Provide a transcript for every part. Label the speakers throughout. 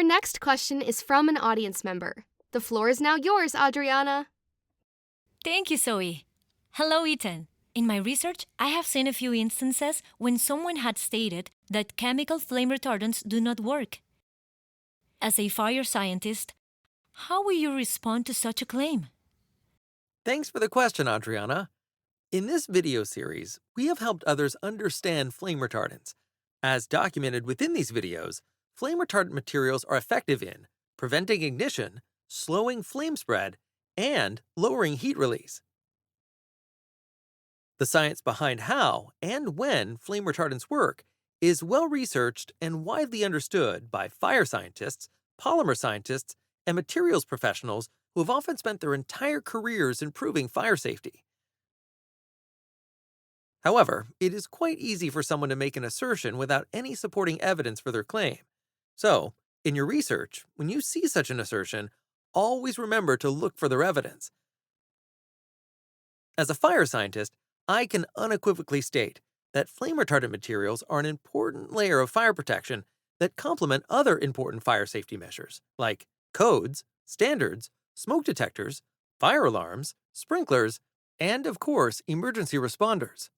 Speaker 1: next question is from an audience member. The floor is now yours, Adriana.
Speaker 2: Thank you, Zoe. Hello, Ethan. In my research, I have seen a few instances when someone had stated that chemical flame retardants do not work. As a fire scientist, how will you respond to such a claim?
Speaker 3: Thanks for the question, Adriana. In this video series, we have helped others understand flame retardants. As documented within these videos, flame retardant materials are effective in preventing ignition, slowing flame spread, and lowering heat release. The science behind how and when flame retardants work is well researched and widely understood by fire scientists, polymer scientists, and materials professionals who have often spent their entire careers improving fire safety. However, it is quite easy for someone to make an assertion without any supporting evidence for their claim. So, in your research, when you see such an assertion, always remember to look for their evidence. As a fire scientist, I can unequivocally state that flame retardant materials are an important layer of fire protection that complement other important fire safety measures, like codes, standards, smoke detectors, fire alarms, sprinklers, and, of course, emergency responders.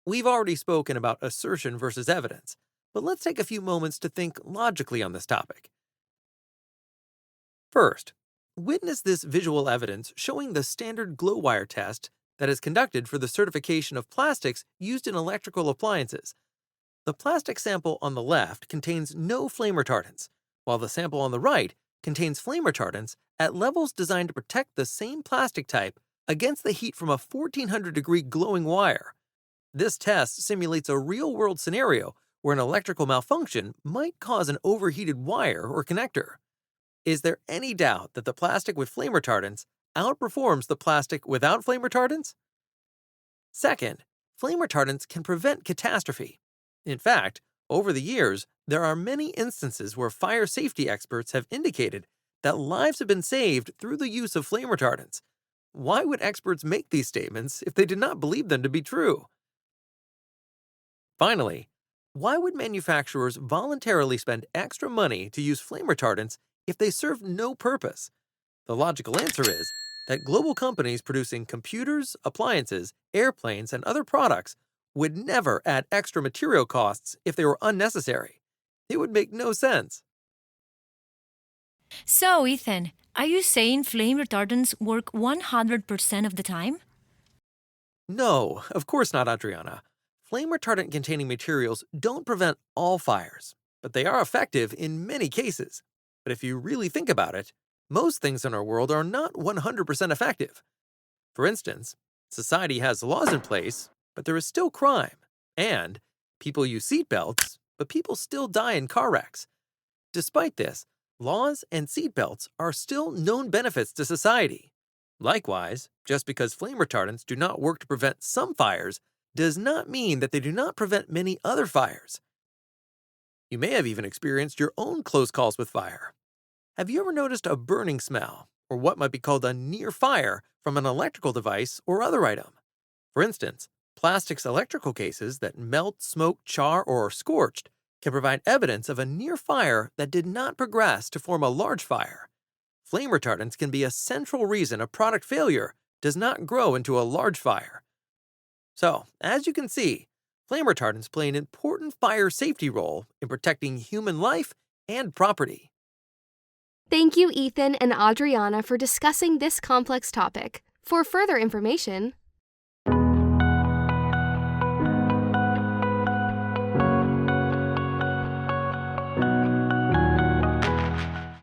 Speaker 3: We've already spoken about assertion versus evidence, but let's take a few moments to think logically on this topic. First, witness this visual evidence showing the standard glow wire test that is conducted for the certification of plastics used in electrical appliances. The plastic sample on the left contains no flame retardants, while the sample on the right contains flame retardants at levels designed to protect the same plastic type against the heat from a 1400-degree glowing wire. This test simulates a real-world scenario where an electrical malfunction might cause an overheated wire or connector. Is there any doubt that the plastic with flame retardants outperforms the plastic without flame retardants? Second, flame retardants can prevent catastrophe. In fact, over the years, there are many instances where fire safety experts have indicated that lives have been saved through the use of flame retardants. Why would experts make these statements if they did not believe them to be true? Finally, why would manufacturers voluntarily spend extra money to use flame retardants if they serve no purpose? The logical answer is that global companies producing computers, appliances, airplanes, and other products would never add extra material costs if they were unnecessary. It would make no sense.
Speaker 2: So, Ethan, are you saying flame retardants work 100% of the time?
Speaker 3: No, of course not, Adriana. Flame retardant-containing materials don't prevent all fires, but they are effective in many cases. But if you really think about it, most things in our world are not 100% effective. For instance, society has laws in place, but there is still crime. And people use seatbelts, but people still die in car wrecks. Despite this, laws and seatbelts are still known benefits to society. Likewise, just because flame retardants do not work to prevent some fires does not mean that they do not prevent many other fires. You may have even experienced your own close calls with fire. Have you ever noticed a burning smell, or what might be called a near fire, from an electrical device or other item? For instance, plastics electrical cases that melt, smoke, char, or are scorched can provide evidence of a near fire that did not progress to form a large fire. Flame retardants can be a central reason a product failure does not grow into a large fire. So, as you can see, flame retardants play an important fire safety role in protecting human life and property.
Speaker 1: Thank you, Ethan and Adriana, for discussing this complex topic. For further information,